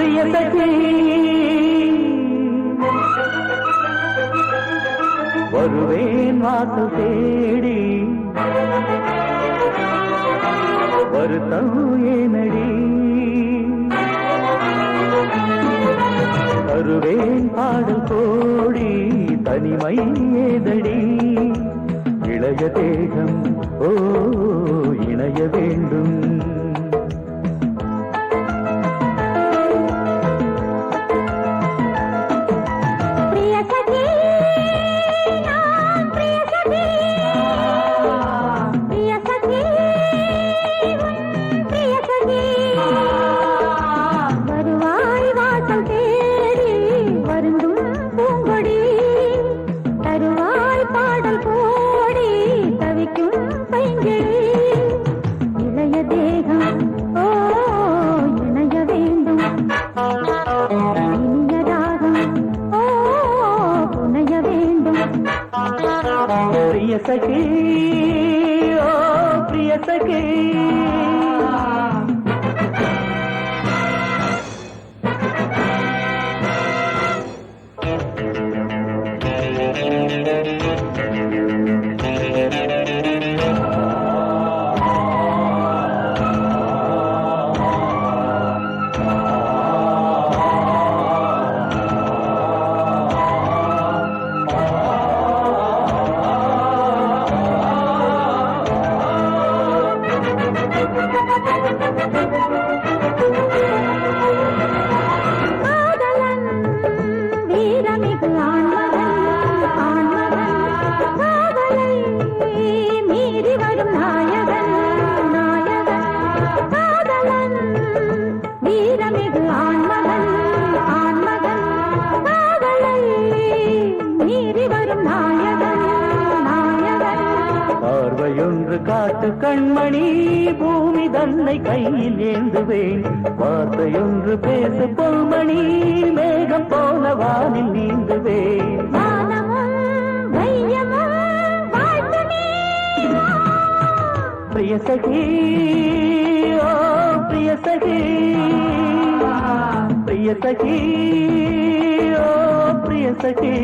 பிரியசகி வருவேன் வாசல் தேடி வருத்தம் ஏனடி தருவேன் பாடல் கோடி தனிமை ஏதடி இளைய தேகம் ஓ இணைய வேண்டும் प्रियसखी ओ प्रियसखी காட்டு கண்மணி பூமி தன்னை கையில் ஏந்துவேன் வார்த்தையொன்று பேசு பொன்மணி மேகம் போல வானில் நீந்துவேன் பிரியசகி ஓ பிரியசகி பிரியசகி ஓ பிரியசகி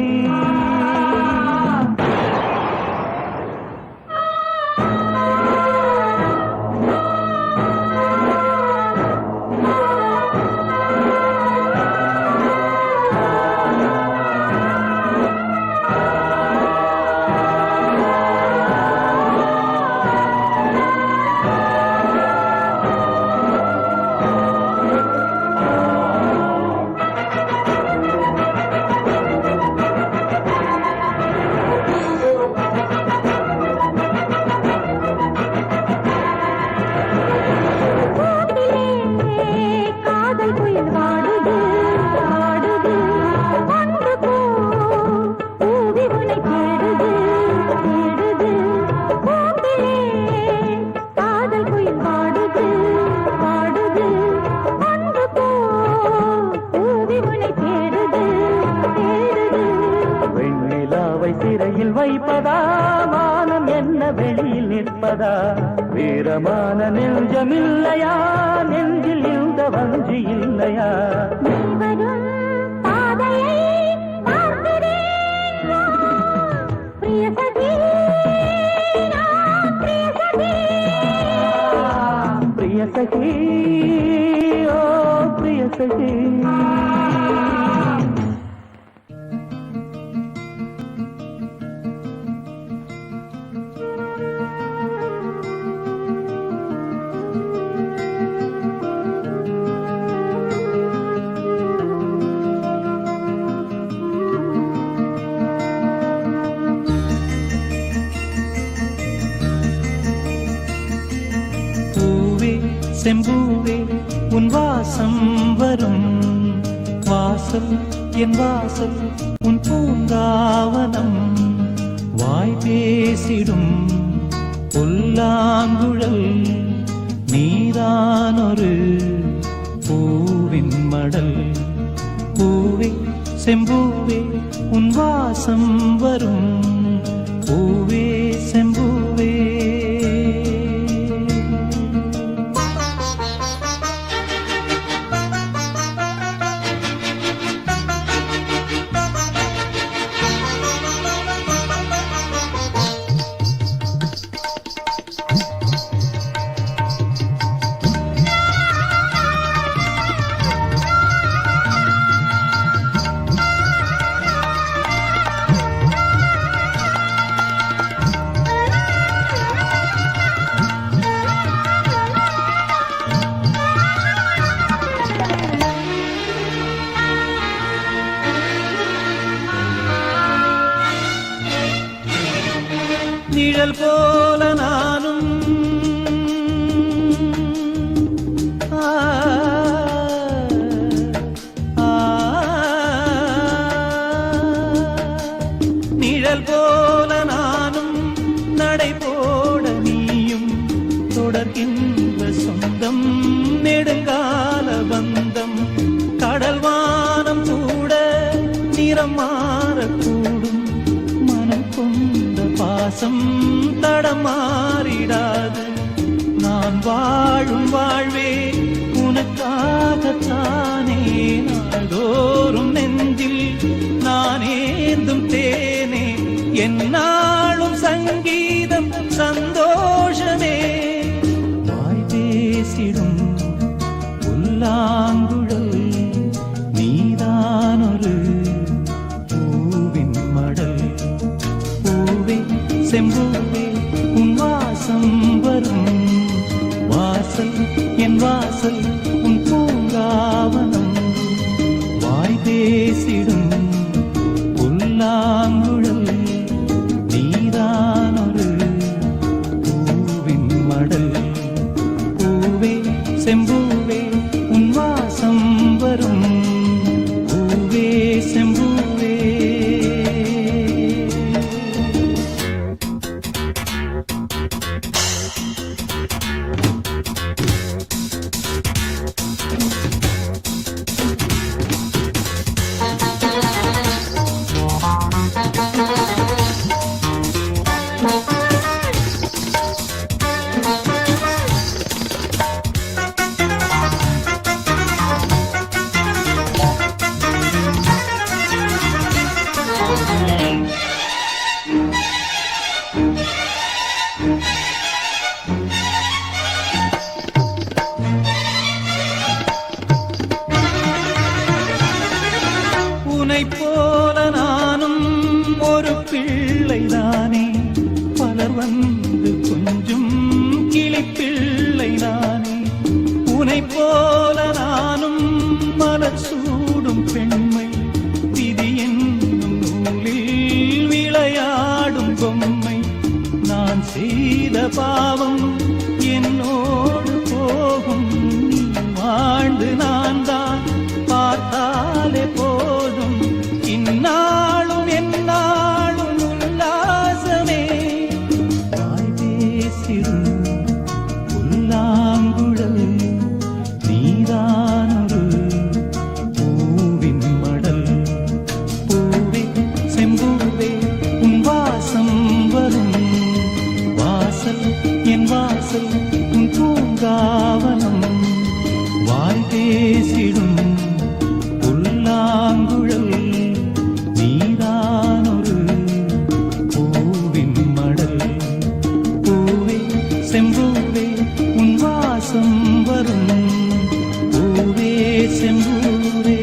சிறையில் வைப்பதா வானம் என்ன வெளியில் நிற்பதா வீரமான நெஞ்சமில்லையா நெஞ்சில் இந்த வஞ்சி இல்லையா பிரியசகி ஓ பிரியசகி செம்பூவே உன் வாசம் வரும் வாசல் என் வாசல் உன் பூங்காவனம் வாய் பேசிடும் புல்லாங்குழல் நீதானொரு பூவின் மடல் பூவே செம்பூவே உன் வாசம் வரும் பூவே செம்பூவே நிழல் போல நானும் நிழல் போல நானும் நடை போட நீயும் தொடர்கின்ற சொந்தம் நெடுங்கால பந்தம் கடல் வானம் கூட நிறம் மாறக்கூடும் மனம் கொண்ட பாசம் தடம் மாறிடாது நான் வாழும் வாழ்வே உனக்காகத்தானே நாள்தோறும் நெஞ்சில் நானேந்தும் தேனே என்னாலும் சங்கீதம் சந்தோஷமே வாய் பேசிடும் புல்லாங்குழல் நீதானொரு பூவின் மடல் பூவே செம்பூவே உன் வாசம் வரும் வாசல் என் வாசல் உன் பூங்காவனம் வாய் பேசிடும் புல்லாங்குழல் நீதானொரு பூவின் மடல் பூவே செம்பூவே உன் வாசம் வரும் பூவே செம்பூவே உன்னைப் போல நானும் ஒரு பிள்ளைதானே பலர் வந்து கொஞ்சம் கிளிப்பிள்ளை நானே உன்னைப் போல நானும் மலர் சூடும் பெண்மை விதி என்னும் நூலில் விளையாடும் பொம்மை நான் செய்த பாவம் என்னோடு போகும் நீ வாழ்ந்து நான் தான் பார்த்தாலே போதும் இந்நாளும் எந்நாளும் உல்லாசமே வாய் பேசிடும் புல்லாங்குழல் நீதானொரு பூவின் மடல் பூவே செம்பூவே உன் வாசம் வரும் வாசல் என் வாசல் உன் பூங்காவனம் வாய் பேசிடும் புல்லாங்குழல் நீதானொரு பூவின் மடல் பூவே செம்பூவே உன் வாசம் வரும் பூவே செம்பூவே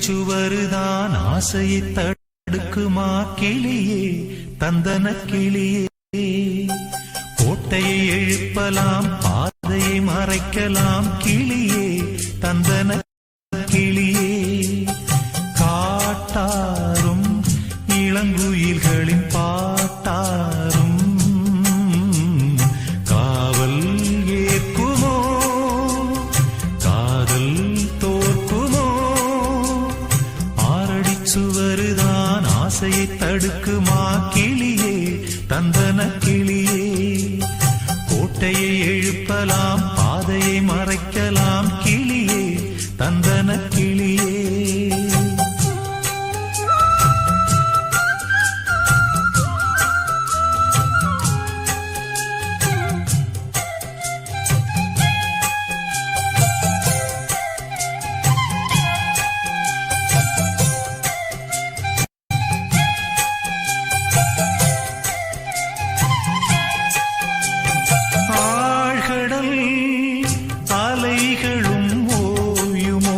சுவருதான் ஆசையை தடுக்குமா கிளியே தந்தன கிளியே கோட்டையை எழுப்பலாம் பாதையை மறைக்கலாம் கிளியே தந்தன கிளியே காட்டாரும் இளங்குயில்களின் பாட்டாரும் காவல் ஏற்குமோ காதல் தோற்குமோ சுவருதான் ஆசையை தடுக்குமா கிளியே தந்தன கிளியே கோட்டையை எழுப்பலாம் பாதையை மறைக்கலாம் கிளியே தந்தன கிளியே அலைகளும் ஓயுமோ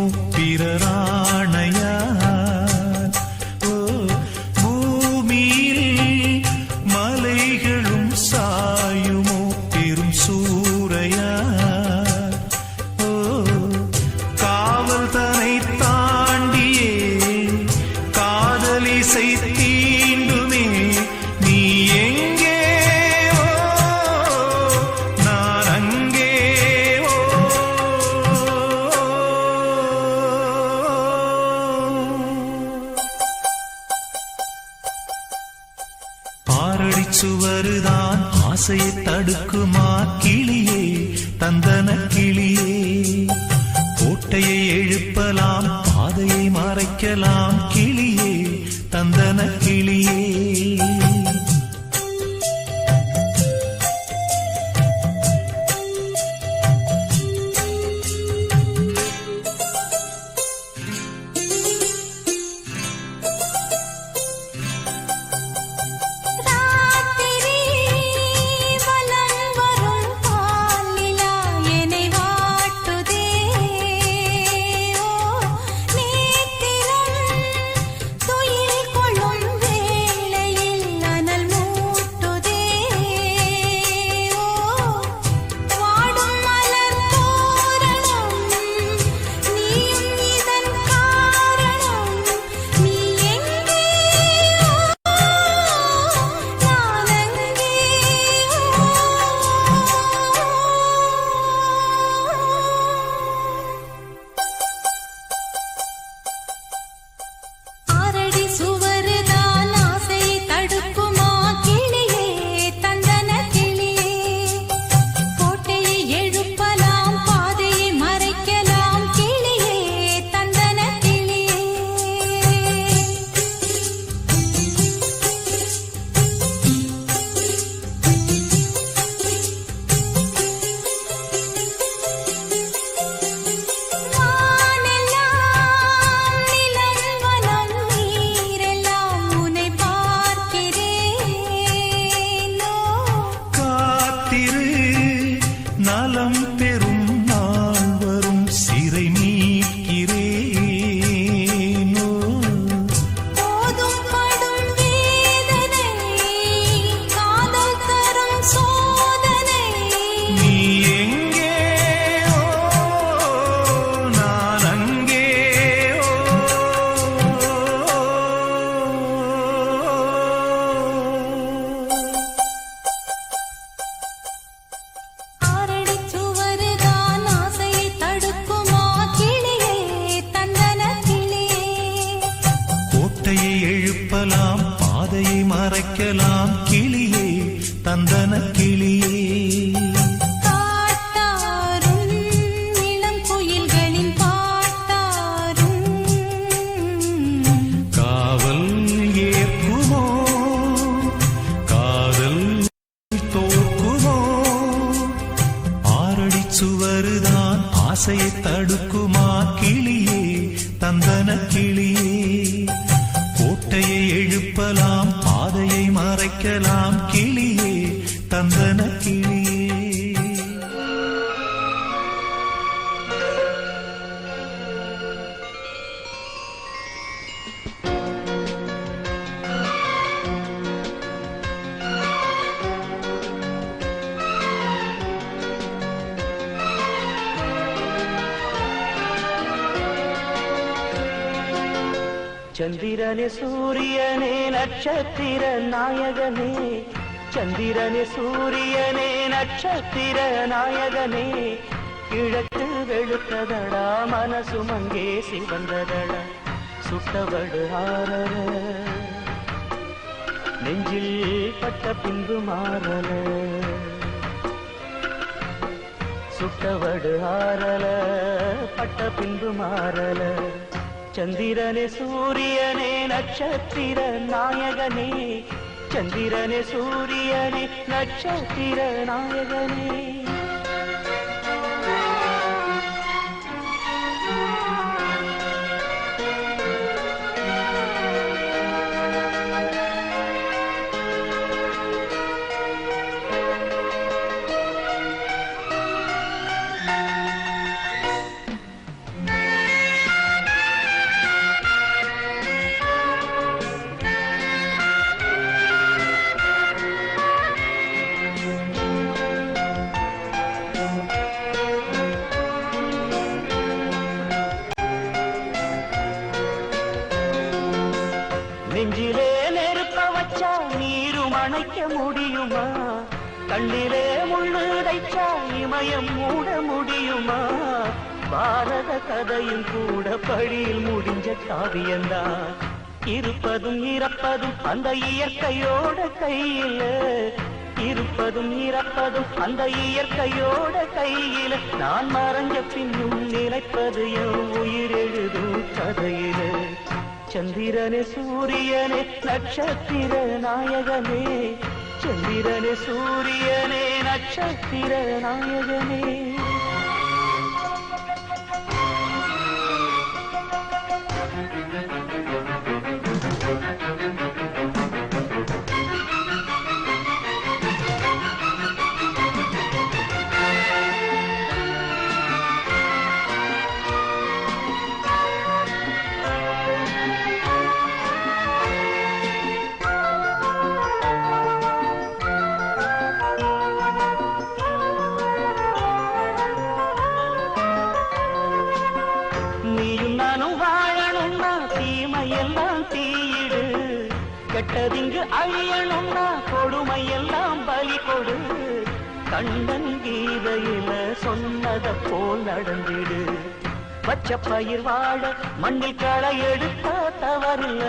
சுவருதான் ஆசையை தடுக்குமா கிளியே தந்தன கிளியே கோட்டையை எழுப்பலாம் பாதையை மறைக்கலாம் கிளியே தந்தன கிளியே நலம் பெறும் நாள் வரும் சிறை நீக்கிறேனோ போதும் படும் வேதனை காதல் தரும் சோதனை நீ எங்கே நான் அங்கே கோட்டையை எழுப்பலாம் பாதையை மறைக்கலாம் கிளியே தந்தன கிளியே காட்டாரும் இளம் குயில்களின் பாட்டாரும் காவல் ஏற்குமோ காதல் தோற்குமோ ஆறடி சுவருதான் ஆசையை தடுக்குமா கிளியே தந்தன கிளியே கோட்டையை எழுப்பலாம் பாதையை மறைக்கலாம் கிளியே தந்தன கிளியே சந்திரனே சூரியனே நட்சத்திர நாயகனே சந்திரனே சூரியனே நட்சத்திர நாயகனே கிழக்கு வெளுத்ததடா மனசு மங்கே சிவந்ததடா சுட்டவடு ஆரல நெஞ்சில் பட்ட பின்பு மாறல சுட்டவடு ஆரல பட்ட பின்பு மாறல சந்திரனே சூரியனே நட்சத்திர நாயகனே சந்திரனே சூரியனே நட்சத்திர நாயகனே நெஞ்சிலே நெருப்ப வச்சா நீரும் அணைக்க முடியுமா கண்ணிலே முள்ளு தைச்சா இமயம் மூட முடியுமா பாரத கதையும் கூட படியில் முடிஞ்ச காவியந்தான் இருப்பதும் இறப்பதும் அந்த இயற்கையோட கையில, இருப்பதும் இறப்பதும் அந்த இயற்கையோட கையில, நான் மறைஞ்ச பின்னும் நினைப்பது என் உயிர் எழுதும் கதையில. சந்திரனே சூரியனே நட்சத்திர நாயகனே, சந்திரனே சூரியனே நட்சத்திர நாயகனே. நீயும் நானும் வாழணும்னா தீமையெல்லாம் தீயிடு, கெட்டதிங்கு அழியணும்னா கொடுமையெல்லாம் பலி கொடு. கண்ணன் கீதையில சொன்னத போல் நடந்திடு. பச்ச பயிர் வாழ மண்ணில் களை எடுத்தா தவறில்ல,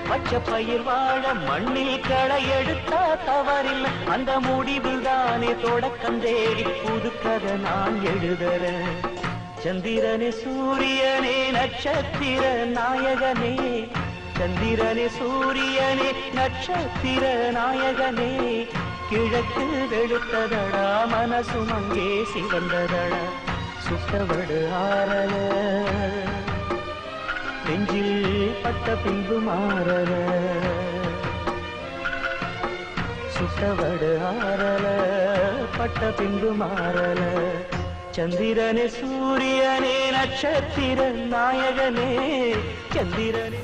பச்ச பயிர் வாழ மண்ணில் களை எடுத்தா தவறில்ல. அந்த முடிவில் தானே தொடக்கம் தேடி புது கதை நான் எழுதுறேன். சந்திரனே சூரியனே நட்சத்திர நாயகனே, சந்திரனே சூரியனே நட்சத்திர நாயகனே. கிழக்கு வெளுத்ததடா மனசும் அங்கே சிவந்ததடா, சுட்டவடு ஆறல நெஞ்சில் பட்ட பின்பு மாறல, சுட்டவடு ஆறல பட்ட பின்பு மாறல. சந்திரனே சூரியனே நட்சத்திர நாயகனே, சந்திரனே.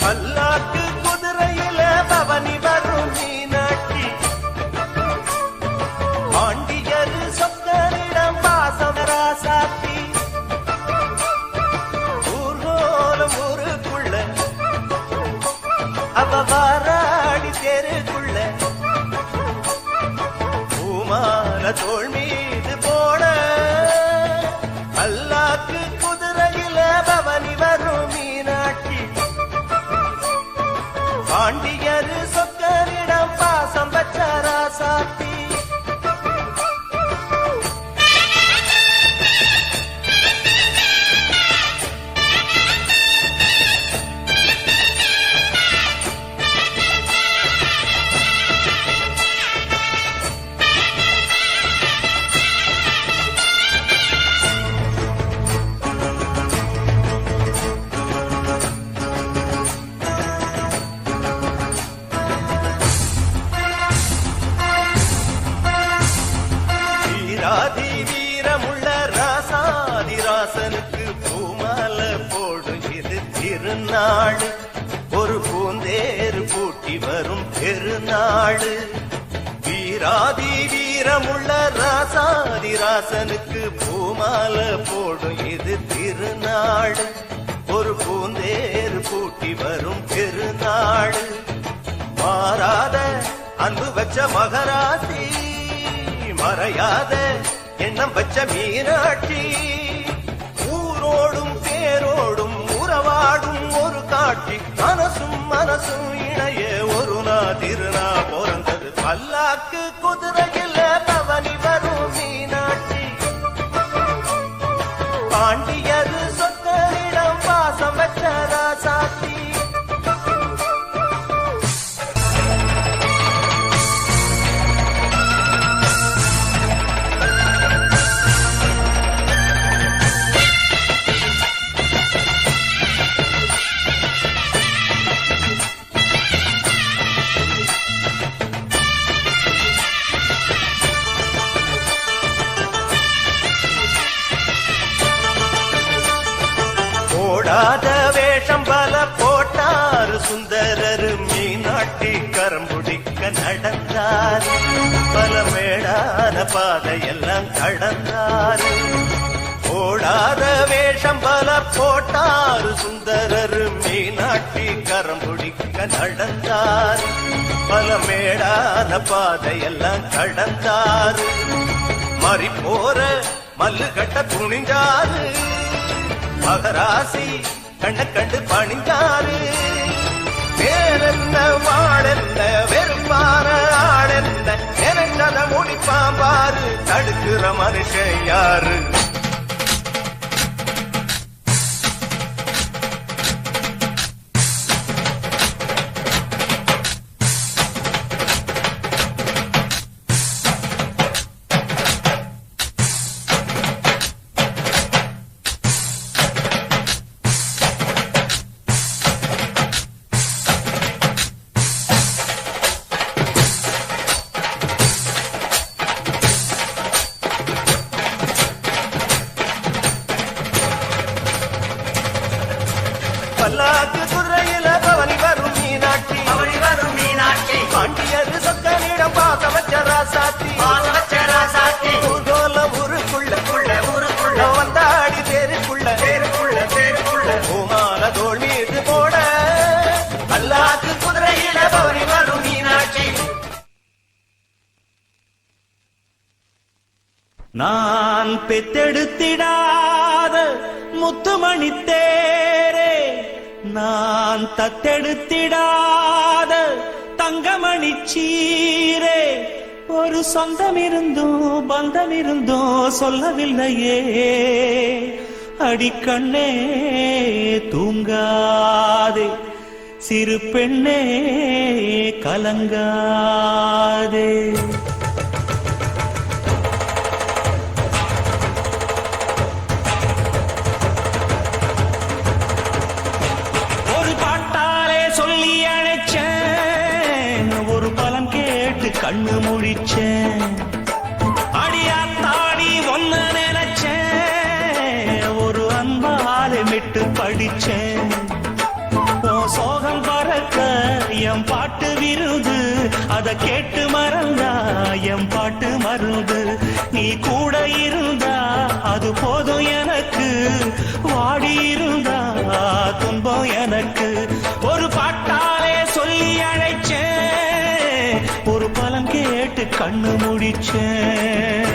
பல்லாக்கு குதிரையில பவனி வரும் மீனாட்சி, பாண்டியர் சொக்கரிடம் பாசமராசாத்தி. ஊர்கோலம் ஊருக்குள்ள அவ வாராடி தெருக்குள்ள, பூமால தோள் மீது போட. பல்லாக்கு குதிரையில பவனி வரும் மீனாட்சி, பாண்டியர் சொக்கரிடம் பாசம் வச்ச ராசாத்தி. வீராதி வீரமுள்ள ராசாதிராசனுக்கு பூமால போடும் இது திருநாடு, ஒரு பூந்தேறு பூட்டி வரும் பெருநாடு. வீராதி வீரமுள்ள ராசாதிராசனுக்கு பூமால போடும் இது திருநாடு, ஒரு பூந்தேறு பூட்டி வரும் பெருநாடு. மாறாத அன்பு வச்ச மகராசி, மறையாத எண்ணம் வச்ச மீனாட்சி. ஊரோடும் பேரோடும் உறவாடும் ஒரு காட்சி, மனசும் மனசும் இணைய ஒரு திருநா பிறந்தது. பல்லாக்கு குதிரையில் பவனி வரும் மீனாட்சி, பாண்டியர் சொக்கரிடம் பாசம் வச்ச ராசாத்தி. வந்தார் பல மேடான பாதையெல்லாம் கடந்தார் ஓடாத வேஷம் பல போட்டாரு சுந்தரர் மீனாட்சி கரம் பிடிக்க நடந்தார் பல மேடான பாதையெல்லாம் கடந்தார் மாறி போற மல்லு கட்ட துணிஞ்சாரு மகராசி கண்ண கண்டு பணிஞ்சாரு வேறென்ன வாழென்ன வெறுப்பான ஆளென்ன எனக்கத முடிப்பாம்பாரு தடுக்கிற மனுஷன் யாரு பல்லாக்கு குதிரையில பவனி வரும் மீனாட்சி பாண்டியது சொக்கனிடம் பாச வச்ச ராசாத்தி ஊர்கோல ஊருக்குள்ள வந்தாடி தேருக்குள்ள பூமால தோல் மீது போட பல்லாக்கு குதிரையில பவனி வரும் மீனாட்சி. நான் பெத்தெடுத்திடாத முத்துமணி தேரே நான் தத்தெடுத்திடாத தங்கமணி சீரே ஒரு சொந்தம் இருந்தும் பந்தம் இருந்தும் சொல்லவில்லையே அடிக்கண்ணே தூங்காதே சிறு பெண்ணே கலங்காதே. கண்ணு முழிச்சேன் அடியாத்தாடி ஒன்ன நினைச்சேன் ஒரு அன்பாலே விட்டு படிச்சேன் சோகம் பறக்க என் பாட்டு விருது அத கேட்டு மறந்தா என் பாட்டு மருது நீ கூட இருந்தா அது போதும் எனக்கு வாடி இருந்தா துன்பம் எனக்கு ஒரு பாட்டாலே சொல்லி அழைச்சேன் ஒரு பலம் கேட்டு கண்ணு முடிச்சேன்.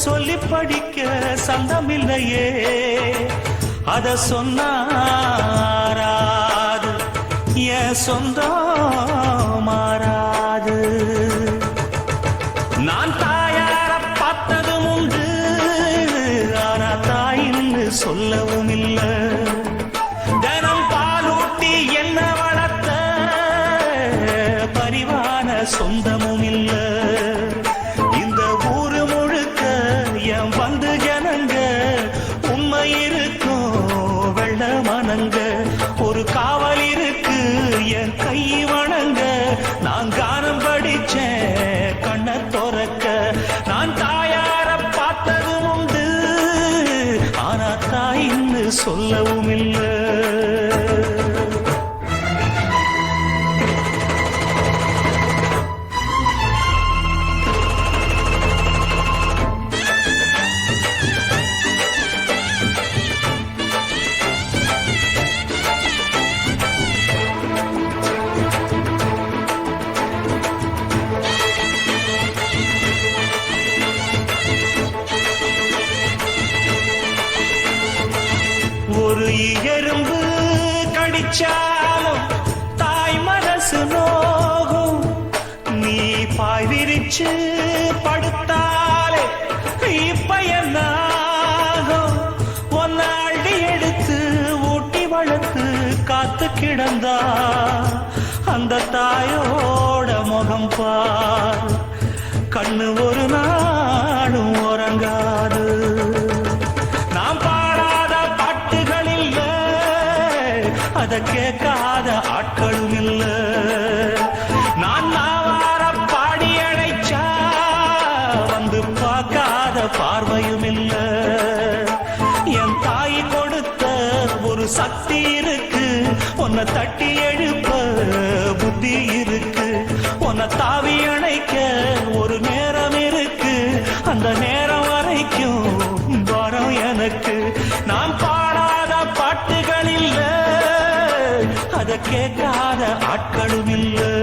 சொல்லி படிக்க சந்தமில்லையே அத சொன்னாராது என் சொந்தம் மாறாது. நான் தாயார பார்த்ததும் உண்டு ஆனா தாயின்னு சொல்லவும் இல்லை தினம் பாலூட்டி என்ன வளர்த்த பரிவான சொந்தமும் இல்லை. வந்து ஜனங்க உண்மை இருக்கும் வெள்ள மனங்க ஒரு காவல் இருக்கு என் கை வணங்க நான் கானம் படிச்சேன் கண்ண துறக்க நான் தாயார பார்த்ததும் உண்டு ஆனா தாயின்னு சொல்லவும் இல்லை. ஒரு எறும்பு கடிச்சாலும் தாய் மனசு நோகும் விரிச்சு படுத்தாலே இப்ப என்ன ஆகும்? ஒன்ன அள்ளி எடுத்து ஊட்டி வளர்த்து காத்து கிடந்தா அந்த தாயோட முகம் பார், கண்ணு ஒரு நாளும் உறங்காது. நாம் பாடாத பாட்டுகள் இல்ல, அத கேட்காத ஆட்களும் இல்ல. நான் நாவார பாடி அழைச்சா வந்து பார்க்காத பார்வையும் இல்ல. என் தாய் கொடுத்த ஒரு சக்தி இருக்கு, உன்னை தட்டி எழுப்ப புத்தி இருக்கு. உன்னை தாவி அணைக்க ஒரு நேரம் இருக்கு, அந்த நேரம் வரைக்கும் வரம் எனக்கு. நான் பாடாத பாட்டுகள் இல்ல, அத கேட்காத ஆட்களும் இல்லை.